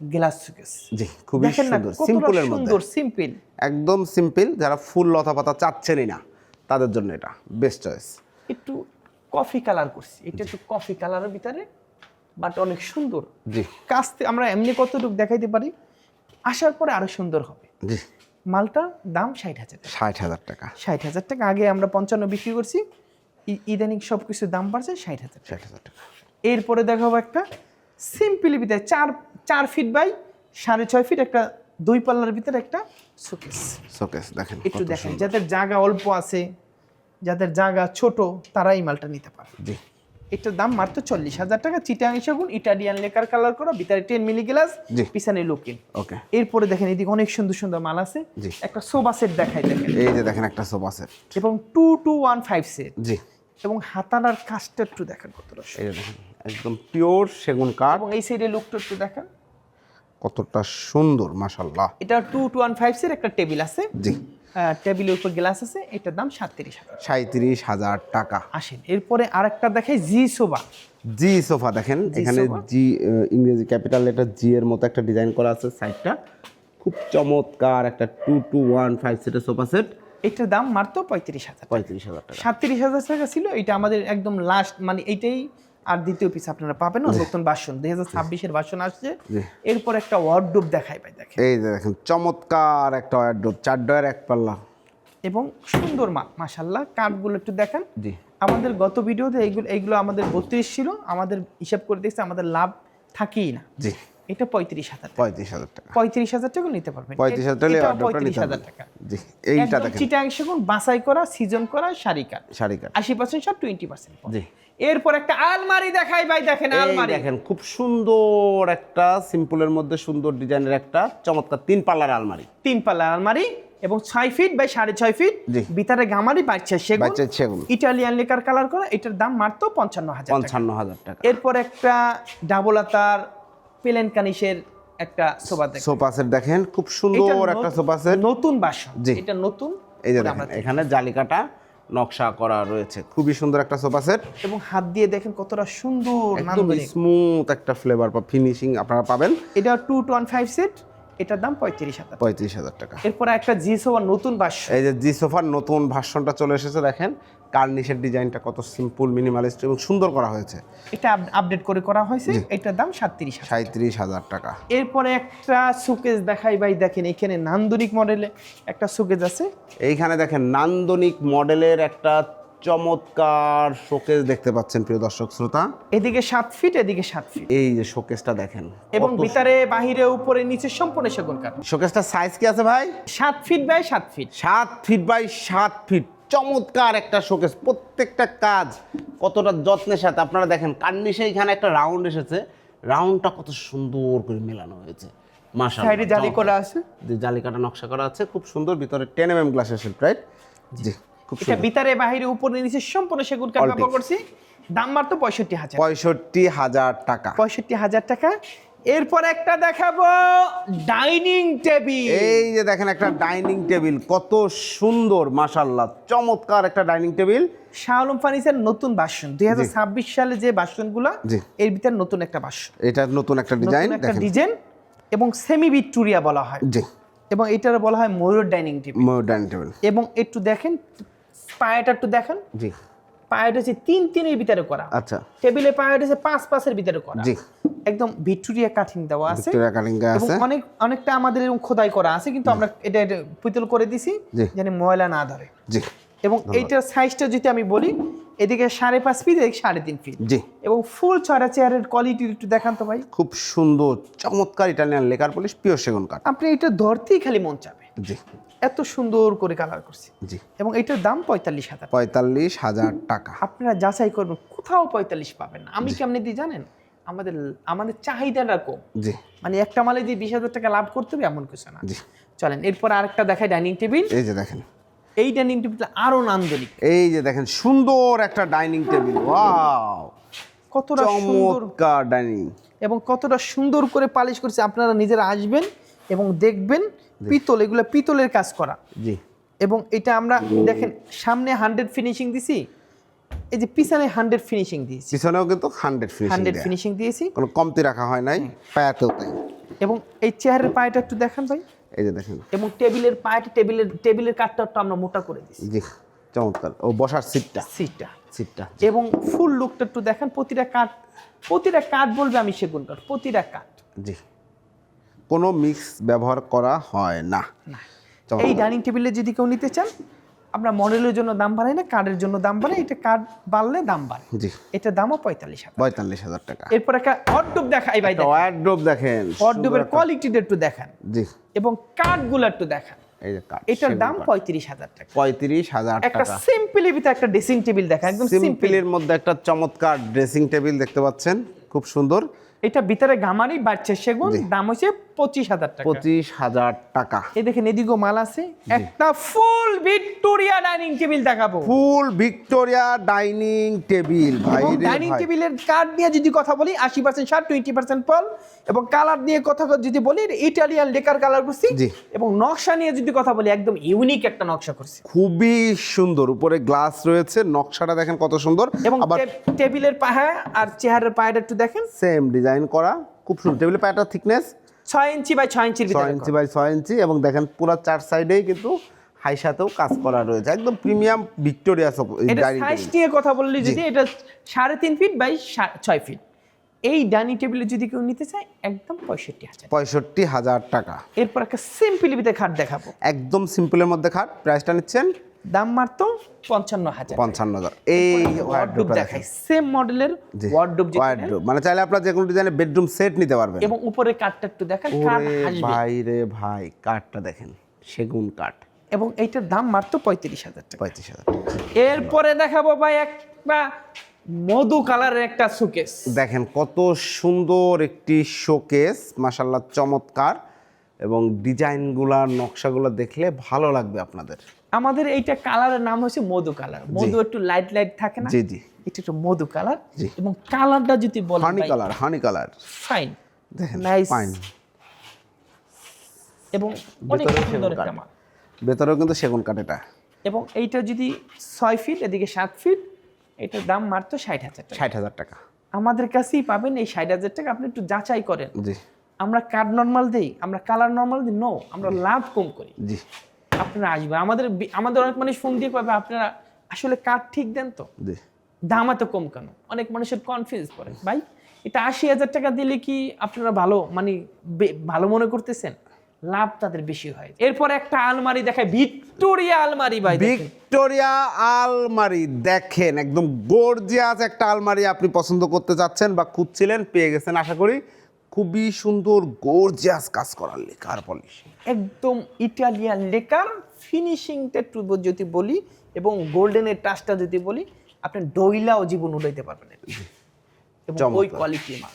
গ্লাস শোকেস।
জি খুবই
দেখেন না
সুন্দর,
কতটা
সিম্পলের মধ্যে,
সুন্দর, সিম্পল,
একদম সিম্পল। যারা ফুল লতা পাতা চাচ্ছেনই না তাদের জন্য এটা বেস্ট চয়েস।
একটু কফি কালার করছি, এটা একটু কফি কালারের ভিতরে, বাট অনেক সুন্দর।
জি
কাছ থেকে আমরা এমনি কতটুকু দেখাইতে পারি, আসার পরে আরো সুন্দর হবে।
জি
মালটার দাম 60,000 টাকা।
60,000 টাকা।
60,000 টাকা, আগে আমরা 55 বিক্রি করছি, ইদানিং সব কিছু দাম বাড়ছে 60,000 টাকা।
60,000 টাকা।
এরপরে দেখাবো একটা সিম্পলি ভিতরে 4 ফিট বাই 6.5 ফিট একটা 2 পাল্লার ভিতরে একটা শোকেস।
শোকেস দেখেন
একটু
কত
দেখেন,
সুন্দর।
যাদের জায়গা অল্প আছে, যাদের জায়গা ছোট, তারা এই মালটা নিতে পারে।
জি
এটার দাম মাত্র 40,000 টাকা। চিটাং সেগুন, ইটালিয়ান লেকার কালার করা, ভিতরে 10 মিলি গ্লাস,
জি।
পিছনে লুকিং।
ওকে।
এরপরে দেখেন এদিকে অনেক সুন্দর সুন্দর মাল আছে।
জি।
একটা সোফা সেট দেখাই দেখেন,
এই যে দেখেন একটা সোফা সেট,
এবং 2215 সেট,
জি
এবং হাতানার কাজটা একটু দেখেন কতটা সুন্দর।
এই যে দেখেন একদম পিওর সেগুন কাঠ,
এবং এই সাইডে লুকটা একটু দেখেন,
কতটা সুন্দর মাশাআল্লাহ।
এটা 2215 এর একটা টেবিল আছে,
জি
টেবিলের উপর গ্লাস আছে, এটার দাম 37,000।
37,000 টাকা।
আসেন এরপরে আরেকটা দেখাই, জি সোফা।
জি সোফা দেখেন, এখানে
সোফা।
জি ইংরেজি ক্যাপিটাল লেটার জি এর মতো একটা ডিজাইন করা আছে সাইডটা, খুব চমৎকার একটা 2215 সিটের সোফা সেট।
এটার দাম মাত্র 35,000।
35,000 টাকা।
37,000 টাকা ছিল, এটা আমাদের একদম লাস্ট, মানে এইটাই আর দ্বিতীয় পিস আপনারা পাবেন। নতুন বাসন 2026 এর বাসন আসছে। এরপর একটা ওয়ার্ডরোব দেখাই ভাই, দেখেন
এই যে দেখেন চমৎকার একটা ওয়ার্ডরোব, 4 ডয়ার 1 পাল্লা
এবং সুন্দর মাশাআল্লাহ। কাঠগুলো একটু দেখেন।
জি
আমাদের গত ভিডিওতে এইগুলো আমাদের 32 ছিল, আমাদের হিসাব করে দেখছি আমাদের লাভ থাকেই না।
জি
এটা 35,000 টাকা।
35,000 টাকা।
35,000 টাকা নিতে পারবেন।
35,000 টাকা
এটা
ওয়ার্ডরোবটা নিতে
35,000
হবে।
টাকা।
জি এইটা
একদম
দেখেন
চিটাং সেগুন, বাছাই করা, সিজন করা, শাড়ি কাট।
শাড়ি কাট।
80% সব 20%।
জি
এরপর একটা আলমারি দেখাই ভাই, দেখেন
এই
আলমারি।
দেখেন খুব সুন্দর একটা সিম্পলের মধ্যে সুন্দর ডিজাইনের একটা চমৎকার 3 পাল্লার আলমারি।
3 পাল্লার আলমারি এবং 6 ফিট বাই 6.5 ফিট,
জি।
ভিতরে গামারি, বাচ্চা সেগুন,
বাচ্চা সেগুন।
ইটালিয়ান লেকার কালার করা। এটার দাম মাত্র 55,000 টাকা।
55,000 টাকা।
এরপর একটা ডাবল আতার প্লেন কানিশের একটা সোফা দেখেন।
সোফা সেট দেখেন খুব সুন্দর একটা সোফা সেট,
নতুন বাসন।
জি।
এটা নতুন।
এই যে দেখেন এখানে জালিকাটা নকশা করা রয়েছে, খুবই সুন্দর একটা সোফা সেট
এবং হাত দিয়ে দেখেন কতটা সুন্দর,
একদম
নান্দনিক।
স্মুথ একটা ফ্লেভার বা ফিনিশিং আপনারা পাবেন।
এটা 215 সেট, এটার দাম 35,000।
35,000 টাকা।
এরপর একটা জি সোফা নতুন বাসন।
এই যে জি সোফার নতুন ভার্সনটা চলে এসেছে, দেখেন কার্নিশের ডিজাইনটা কত সিম্পল, মিনিমালিস্ট এবং সুন্দর করা হয়েছে।
এটা আপডেট করা হয়েছে, এটার দাম 37,000।
37,000 টাকা।
এরপরে একটা শোকেস দেখাই ভাই, দেখেন এখানে নান্দনিক মডেলে একটা শোকেস আছে।
এইখানে দেখেন নান্দনিক মডেলের একটা চমৎকার শোকেস দেখতে পাচ্ছেন প্রিয় দর্শক শ্রোতা।
এদিকে 7 ফিট, এদিকে 7 ফিট,
এই যে শোকেসটা দেখেন,
এবং ভিতরে বাহিরে উপরে নিচে সম্পূর্ণ সেগুন কাঠ।
শোকেসটা সাইজ কি আছে ভাই?
7 feet by 7 feet.
7 feet by 7 feet, চমৎকার একটা শোকেস। প্রত্যেকটা কাজ কতটা যত্নের সাথে আপনারা দেখেন, কার্নিশে এখানে একটা রাউন্ড এসেছে, রাউন্ডটা কত সুন্দর করে মেলানো হয়েছে মাশাআল্লাহ।
সাইডে জালি করা আছে,
যে জালিকাটা নকশা করা আছে খুব সুন্দর, ভিতরে 10 mm গ্লাসের শেল্ফ, রাইট? জি খুব
এটা
সুন্দর।
ভিতরে বাহিরে উপরে নিচে সম্পূর্ণ সেগুন কাঠ
All
ব্যবহার
teak।
করছি। দাম মাত্র 65,000।
65,000 টাকা।
65,000 টাকা। এরপর একটা দেখাবো ডাইনিং টেবিল।
এই যে দেখেন একটা ডাইনিং টেবিল, কত সুন্দর মাশাআল্লাহ, চমৎকার একটা dining table.
Shah Alam furniture নতুন বাসন 2026 সালে যে বাসনগুলো,
জি।
এর ভিতরে নতুন একটা বাসন,
এটা নতুন একটা ডিজাইন
নতুন একটা
দেখেন।
ডিজাইন এবং সেমি ভিক্টোরিয়া বলা হয়,
জি
এবং এটার বলা হয় ময়ূর ডাইনিং টেবিল।
Dining table.
এবং একটু দেখেন পায়াটা, একটু দেখেন
জি
পায়াটা হচ্ছে 3-3 এর ভিতরে করা,
আচ্ছা
টেবিলের পায়াটা হচ্ছে 5-5 এর ভিতরে করা।
জি
একদম ভিক্টোরিয়া কাটিং দেওয়া আছে,
ভিক্টোরিয়া কাটিং
এবং
আছে।
অনেকটা আমাদের এরকম খোদাই করা আছে, কিন্তু আমরা এটা পিতল করে দিছি
জি।
যেন ময়লা না ধরে।
জি
এবং এইটার সাইজটা যদি আমি বলি, এদিকে 5.5 ফিট, এদিকে 3.5 ফিট,
জি
এবং ফুল ছড়া চেয়ারের কোয়ালিটি একটু দেখান তো ভাই।
খুব সুন্দর চমৎকার ইটালিয়ান লেকার পলিশ, পিওর সেগুন কাঠ।
আপনি এটা ধরতেই খালি মন চাবে,
জি
এত সুন্দর করে কালার করছি।
জি
এবং এটার দাম 45,000।
45,000 টাকা।
আপনারা যাচাই করবেন, কোথাও 45 পাবেন না। আমি কেমনে দিই জানেন, আমাদের চাহিদাটা কম,
জি
মানে একটা মালে দিয়ে 20,000 টাকা লাভ করতে হবে এমন কিছু না।
জি
চলেন এরপর আরেকটা দেখাই ডাইনিং টেবিল।
এই যে দেখেন,
এই ডাইনিং টেবিলটা আরো নান্দনিক,
এই যে দেখেন সুন্দর একটা ডাইনিং টেবিল, ওয়াও
কতটা সুন্দর
চমৎকার ডাইনিং।
এবং কতটা সুন্দর করে পালিশ করছে। আপনারা নিজেরা আসবেন এবং দেখবেন, পিতল, এগুলো পিতলের কাজ করা।
জি
এবং এটা আমরা দেখেন সামনে 100 ফিনিশিং দিছি, এই যে পিছনে 100 ফিনিশিং দিয়েছি,
পিছনেও কিন্তু 100 ফিনিশিং
100
দেয়া,
ফিনিশিং দিয়েছি।
কোনো কমতি রাখা হয় নাই, পায়াতেও তাই।
এবং এই চেয়ারের পায়াটা একটু দেখান ভাই,
এই যে দেখেন,
এবং টেবিলের পায়াটা, টেবিলের কাঠটা একটু আমরা মোটা করে দিয়েছি,
জি চমৎকার। ও বসার সিটটা,
সিটটা এবং ফুল লুকটা একটু দেখেন। প্রতিটা কাঠ বলবে আমি সেগুন কাঠ, প্রতিটা কাঠ।
জি কোনো মিক্স ব্যবহার করা হয় না। চমৎকার।
এই ডাইনিং টেবিলে যদি কেউ নিতে চান, আমরা মডেলের জন্য দাম বাড়াই না, কার্ডের জন্য দাম বাড়াই। এটা কার্ড বাড়লে দাম বাড়ে।
জি
এটার দামও 45,000।
45,000 টাকা।
এরপর একটা ওয়ার্ডরোব দেখাই ভাই,
ওয়ার্ডরোব দেখেন,
ওয়ার্ডরোবের কোয়ালিটিটা একটু দেখান,
জি
এবং কাঠগুলো একটু দেখান।
এই যে কাঠ,
এটার দাম 35,000 টাকা।
35,000
একটা
টাকা।
সিম্পলের ভিতরে একটা ড্রেসিং টেবিল দেখা, একদম সিম্পল।
সিম্পলের মধ্যে একটা চমৎকার ড্রেসিং টেবিল দেখতে পাচ্ছেন, খুব সুন্দর।
এটা ভিতরে গামারি, বাচ্চা সেগুন, দাম হচ্ছে 25,000 টাকা।
25,000 টাকা।
এই দেখেন এদিকেও মাল আছে। একটা ফুল ভিক্টোরিয়া ডাইনিং টেবিল দেখাবো।
ফুল ভিক্টোরিয়া ডাইনিং টেবিল ভাই রে
ডাইনিং
ভাই।
টেবিলের কাঠ নিয়ে যদি কথা বলি 80% শার্ট 20% পল, এবং কালার নিয়ে কথা যদি বলি ইটালিয়ান লেকার কালার করছি,
জি।
এবং নকশা নিয়ে যদি কথা বলি একদম ইউনিক একটা নকশা করছি।
খুবই সুন্দর, উপরে গ্লাস রয়েছে, নকশাটা দেখেন কত সুন্দর।
এবং
আবার
টেবিলের পায়া আর চেহারার পায়াটা একটু দেখেন,
সেম ডিজাইন করা, খুব সুন্দর। টেবিলের পায়াটা থিকনেস
6 ইঞ্চি বাই 6 ইঞ্চির
6
ভিতরে
ইঞ্চি বাই 6 ইঞ্চি, এবং দেখেন পুরো চার সাইডেই কিন্তু হাই সাথেও কাজ করা রয়েছে, একদম প্রিমিয়াম ভিক্টোরিয়া
এটা
ডাইনিং
সাইজ
টেবিল।
নিয়ে কথা বললি যদি এটা 3.5 ফিট বাই 6 ফিট। এই ডাইনিং টেবিলে যদি কেউ নিতে চায় একদম 65,000।
65,000 টাকা।
এরপর একটা সিম্পল ভিতরে খাট দেখাবো,
একদম সিম্পলের মধ্যে খাট। প্রাইসটা নিচ্ছেন
দাম মাত্র 55,000।
55,000। এই
ওয়ার্ডরোব
ওয়ার্ডরোবটা
দেখাই, সেম মডেলের
জি,
ওয়ার্ডরোব যেটা নেন,
ওয়ার্ডরোব মানে চাইলে আপনারা যে কোনো ডিজাইনের বেডরুম সেট নিতে পারবেন।
এবং উপরে কাঠটা একটু দেখেন, কাঠ
ওরে
আসবে,
ভাই রে ভাই, কাঠটা দেখেন, সেগুন কাঠ।
এবং এইটার দাম মাত্র 35,000 টাকা।
35,000 টাকা।
এরপরে দেখাবো ভাই একটা মধু কালারের একটা শোকেস।
দেখেন কত সুন্দর একটি শোকেস, মাশাআল্লাহ চমৎকার, এবং ডিজাইনগুলা নকশাগুলো দেখলে ভালো লাগবে আপনাদের।
আমাদের এইটা কালারের নাম হচ্ছে মধু কালার। মধু একটু লাইট লাইট থাকে না,
জি জি,
এটা একটু মধু কালার।
জি।
এবং কালারটা যদি বলেন
হানি কালার, হানি কালার
ফাইন,
দেখেন,
নাইস,
ফাইন।
এবং অনেক
ভেতরে
সুন্দর
সেগুন কাঠ।
একটা মাল।
ভেতরেও কিন্তু সেগুন কাঠ এটা।
এবং এইটা যদি 6 ফিট, এদিকে 7 ফিট, এটার দাম মাত্র 60,000 টাকা।
60,000 টাকা।
আমাদের কাছেই পাবেন এই 60,000 টাকা। আপনি একটু যাচাই করেন,
জি
আমরা কাঠ নর্মাল দেই, আমরা কালার নর্মাল দিই, নো, আমরা লাভ কম করি।
জি
আপনারা আসবেন, আমাদের অনেক মানুষ ফোন দিয়ে পাবে আপনারা আসলে কাঠ ঠিক দেন তো,
জি।
দাম এত কম কেন? অনেক মানুষের কনফিউজ করে, ভাই এটা 80,000 টাকা দিলে কি আপনারা ভালো মানে ভালো মনে করতেছেন? লাভ তাদের বেশি হয়। এরপর একটা আলমারি দেখায়, ভিক্টোরিয়া আলমারি ভাই দেখেন।
ভিক্টোরিয়া আলমারি দেখেন, একদম গর্জিয়াস একটা আলমারি আপনি পছন্দ করতে চাচ্ছেন বা খুঁজছিলেন, পেয়ে গেছেন আশা করি। খুবই সুন্দর গর্জিয়াস কাজ করা, লেকার পলিশ,
একদম ইটালিয়ান লেকার ফিনিশিংটা একটু যদি বলি, এবং গোল্ডেনের টাচটা যদি বলি, আপনি ডইলাও জীবন উড়াইতে পারবেন এটা। এবং ওই কোয়ালিটি মাল।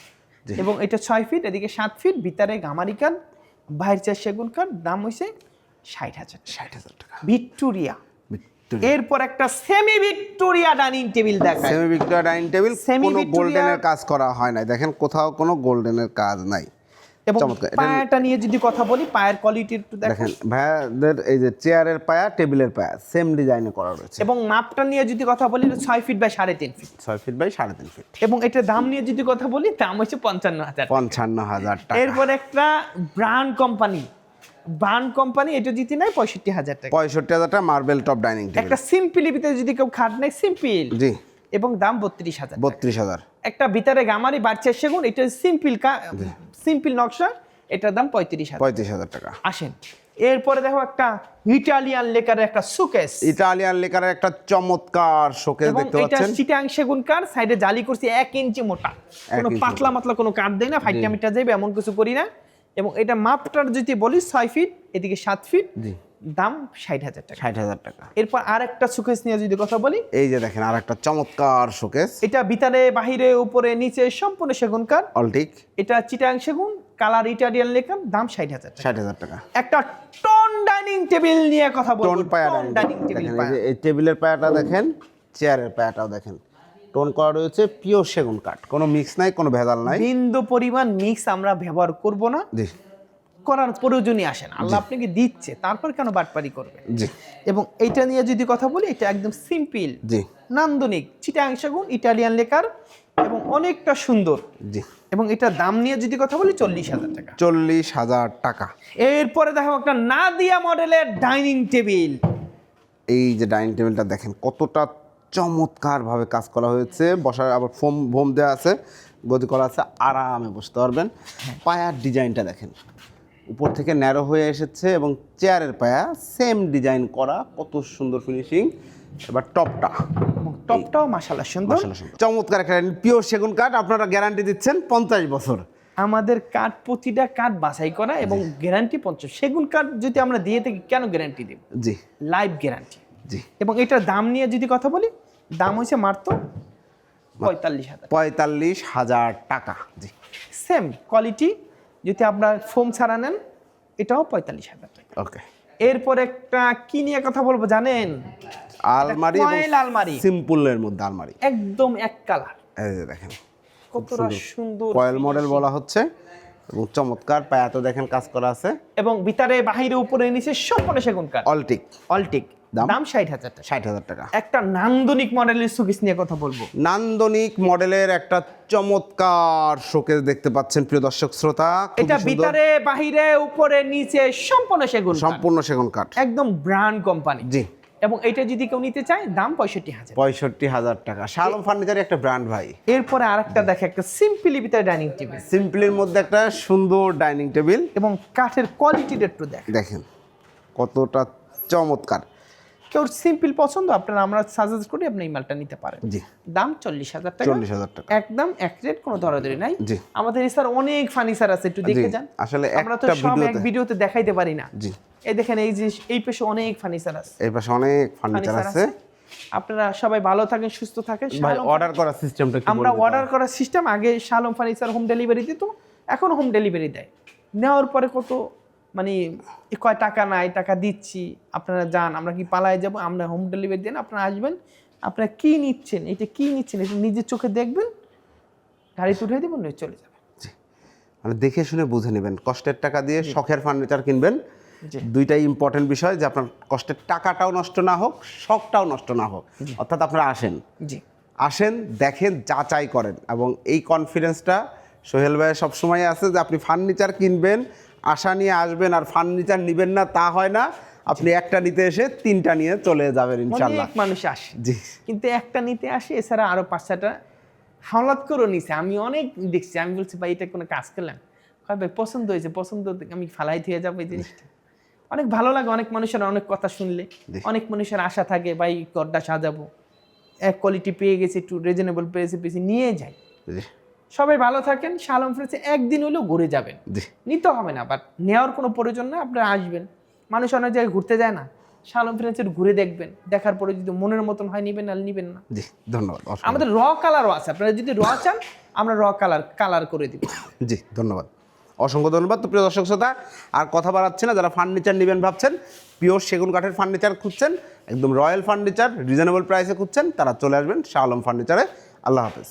এবং এটা 6 ফিট, এদিকে 7 ফিট, ভিতরে গামারি কাঠ, বাইরের চার সেগুন কাঠ, দাম হইছে 60,000।
60,000 টাকা।
ভিক্টোরিয়া। এরপর একটা সেমি ভিক্টোরিয়া ডাইনিং টেবিল দেখায়।
Semi Victoria dining table,
Semi
কোনো
Victoria-
গোল্ডেনের কাজ করা হয় নাই, দেখেন কোথাও কোনো গোল্ডেনের কাজ নাই।
এবং
চমৎকার। এটা
পায়াটা নিয়ে যদি কথা বলি, পায়ের কোয়ালিটি একটু দেখেন।
দেখেন ভাইয়াদের এই যে চেয়ারের পায়া, টেবিলের পায়া সেম ডিজাইনে করা রয়েছে।
এবং মাপটা নিয়ে যদি কথা বলি, 6 feet by 3.5 feet.
6 feet by 3.5 feet.
এবং এটার দাম নিয়ে যদি কথা বলি, দাম হচ্ছে 55,000।
55,000 টাকা।
এরপর একটা ব্র্যান্ড কোম্পানি, এটা যদি নাই 65,000 টাকা।
65,000 টাকা মার্বেল টপ ডাইনিং টেবিল।
একটা সিম্পলি ভিতরে যদি কেউ খাট নেয়, সিম্পল,
জি,
এবং দাম 32,000।
32,000।
একটা ভিতরে গামারি বাড়ছে সেগুন, এটা সিম্পল নকশা, এটার দাম 35,000।
35,000 টাকা।
আসেন এরপরে দেখো একটা ইটালিয়ান লেকারের একটা শোকেস।
ইটালিয়ান লেকারের একটা চমৎকার শোকেস
এবং
দেখতে
এটা
পাচ্ছেন।
চিটাং সেগুন কাঠ, সাইডে জালি করছি 1 ইঞ্চি মোটা, কোনো
ইঞ্চি
পাতলা মাতলা কোনো কাঠ দেই না, ফাইটা মিটা যাবে এমন কিছু করি না। এবং এটা মাপটার যদি বলি 6 ফিট, এদিকে 7 ফিট,
জি,
দাম 60,000 টাকা।
60,000 টাকা।
এরপর আর একটা শোকেস নিয়ে যদি কথা বলি,
এই যে দেখেন আর একটা চমৎকার শোকেস,
এটা ভিতরে বাহিরে উপরে নিচে সম্পূর্ণ সেগুন কাঠ।
অলটিক,
এটা চিটাং সেগুন কালার, ইটালিয়ান লেকার, দাম 60,000 টাকা।
60,000 টাকা।
একটা টোন ডাইনিং টেবিল নিয়ে কথা বলবো।
টোন পায়া
ডাইনিং টেবিল
দেখেন, এই যে এই টেবিলের পায়াটা দেখেন, চেয়ারের পায়াটাও দেখেন, টোন করা রয়েছে পিওর সেগুন কাঠ, কোনো মিক্স নাই, কোনো ভেজাল নাই।
বিন্দু পরিমাণ মিক্স আমরা ব্যবহার করব না,
জি
করার প্রয়োজনই আসে না। আল্লাহ আপনাকে দিচ্ছে, তারপর কেন বাটপারি করবে?
জি
এবং এইটা নিয়ে যদি কথা বলি, এটা একদম সিম্পল,
জি
নান্দনিক, চিটাং সেগুন, ইটালিয়ান লেকার, এবং অনেকটা সুন্দর।
জি।
এবং এটা দাম নিয়ে যদি কথা বলি 40,000 টাকা।
40,000 টাকা।
এরপরে দেখো একটা নাদিয়া মডেলের ডাইনিং টেবিল।
এই যে ডাইনিং টেবিলটা দেখেন কতটা চমৎকারভাবে কাজ করা হয়েছে, বসার আবার ফোম দেওয়া আছে, গদি করা আছে, আরামে বসতে পারবেন। পায়ার ডিজাইনটা দেখেন, উপর থেকে ন্যারো হয়ে এসেছে, এবং চেয়ারের পায়া সেম ডিজাইন করা, কত সুন্দর ফিনিশিং। এবার টপটা,
টপটাও মাশাআল্লাহ সুন্দর।
চমৎকার একটা পিওর সেগুন কাঠ, আপনারা গ্যারান্টি দিচ্ছেন 50 বছর।
আমাদের কাঠ, প্রতিটা কাঠ বাছাই করা, এবং গ্যারান্টি 50। সেগুন কাঠ যদি আমরা দিয়ে থাকি, কেন গ্যারান্টি দেব?
জি,
লাইভ গ্যারান্টি।
জি।
এবং এটার দাম নিয়ে যদি কথা বলি, দাম হয়েছে মাত্র 45,000।
45,000 টাকা। জি,
সেম কোয়ালিটি, যদি আপনার ফোম ছাড়া নেন এটাও 45,000 টাকা।
ওকে,
এরপর একটা কি নিয়ে কথা বলবো জানেন?
আলমারি
কয়েল আলমারি,
সিম্পলের মধ্যে আলমারি,
একদম এক কালার।
এই যে দেখেন
কতটা সুন্দর
কয়েল মডেল বলা হচ্ছে এবং চমৎকার পায়াতে দেখেন কাজ করা আছে
এবং ভিতরে বাহিরে উপরে নিচে সম্পূর্ণ সেগুন কাঠ,
অলটিক।
অলটিক। দাম 60,000 টাকা।
60,000 টাকা।
একটা নান্দনিক মডেলের শোকেস নিয়ে কথা বলবো।
নান্দনিক মডেলের একটা চমৎকার শোকেস দেখতে পাচ্ছেন প্রিয় দর্শক শ্রোতা। খুবই
এটা
সুন্দর।
ভিতরে বাহিরে উপরে নিচে সম্পূর্ণ সেগুন কাঠ,
সম্পূর্ণ সেগুন কাঠ,
একদম ব্র্যান্ড কোম্পানি।
জি।
এবং এটা যদি কেউ নিতে চায় দাম 65,000।
65,000 টাকা। শালম ফার্নিচারের একটা ব্র্যান্ড ভাই।
এরপরে আরেকটা দেখে একটা সিম্পলি ভিতরে ডাইনিং টেবিল,
সিম্পলির মধ্যে একটা সুন্দর ডাইনিং টেবিল
এবং কাঠের কোয়ালিটিটা একটু
দেখেন কতটা চমৎকার।
কেউ সিম্পল পছন্দ আপনারা আমরা সাজেস্ট করি আপনি এই মালটা নিতে পারেন।
জি।
দাম 40,000 টাকা।
40,000 টাকা
একদম এক রেট, কোনো ধরাধরি নাই।
জি।
আমাদের স্যার অনেক ফার্নিচার আছে, একটু দেখে যান।
আসলে
আমরা তো
একটা
সব এক
ভিডিওতে
ভিডিওতে দেখাইতে পারি না।
জি।
এই দেখেন এই যে এই পাশে অনেক ফার্নিচার আছে,
এই পাশে অনেক ফার্নিচার আছে।
আপনারা সবাই ভালো থাকেন, সুস্থ থাকেন।
ভাই অর্ডার করার সিস্টেমটা কি
আমরা
বলবেন?
অর্ডার করার সিস্টেম আগে শালম ফার্নিচার হোম ডেলিভারি দিত, এখন হোম ডেলিভারি দেয়। নেওয়ার পরে কত মানে কয় টাকা নাই, টাকা দিচ্ছি, আপনারা যান, আমরা কি পালায় যাব? আমরা হোম ডেলিভারি দেন, আপনারা আসবেন, আপনারা কি নিচ্ছেন, এটা কি নিচ্ছেন, এটা নিজের চোখে দেখবেন, গাড়িতে উঠে দেবেন, নিয়ে চলে যাবেন।
মানে দেখে শুনে বুঝে নেবেন। কষ্টের টাকা দিয়ে শখের ফার্নিচার কিনবেন,
জি।
দুইটাই ইম্পর্টেন্ট বিষয়, যে আপনার কষ্টের টাকাটাও নষ্ট না হোক, শখটাও নষ্ট না হোক। অর্থাৎ আপনারা
জি
আসেন, দেখেন, যাচাই করেন, এবং এই কনফিডেন্সটা সোহেল ভাইয়ের সবসময় আছে যে আপনি ফার্নিচার কিনবেন, আশা নিয়ে আসবেন, আর ফার্নিচার নেবেন না তা হয় না। আপনি একটা নিতে এসে 3টা নিয়ে চলে যাবেন ইনশাআল্লাহ।
অনেক মানুষ আসে,
জি।
কিন্তু একটা নিতে আসে, এছাড়া আরো 5-6টা হাওলাত করে নিছে। আমি অনেক দেখছি, আমি বলছি ভাই এটা কোনো কাজ করলাম, ভাই পছন্দ হয়েছে, পছন্দ আমি ফালাই দিয়ে যাবো এই জিনিসটা। অনেক ভালো লাগে, অনেক মানুষের অনেক কথা শুনলে, অনেক মানুষের আশা থাকে ভাই ঘরটা সাজাবো, এক কোয়ালিটি পেয়ে গেছে, একটু রিজনেবল প্রাইসে পেয়েছি, নিয়ে যাই।
জি।
সবাই ভালো থাকেন। শালম ফ্রেন্ডসে একদিন হলেও ঘুরে যাবেন,
জি।
নিতে হবে না, বাট নেওয়ার কোনো প্রয়োজন না, আপনারা আসবেন। মানুষ অনেক জায়গায় ঘুরতে যায় না, শালম ফ্রেন্ডসের ঘুরে দেখবেন, দেখার পরে যদি মনের মতন হয় নিবেন, আর নিবেন না।
জি, ধন্যবাদ।
আমাদের র কালারও আছে, আপনারা যদি র চান আমরা র কালার করে দিব।
জি, ধন্যবাদ, অসংখ্য ধন্যবাদ। তো প্রিয় দর্শক শ্রোতা, আর কথা বাড়াচ্ছি না, যারা ফার্নিচার নেবেন ভাবছেন, পিওর সেগুন কাঠের ফার্নিচার খুঁজছেন, একদম রয়্যাল ফার্নিচার রিজনেবল প্রাইসে খুঁজছেন, তারা চলে আসবেন শাহ আলম ফার্নিচারে। আল্লাহ হাফেজ।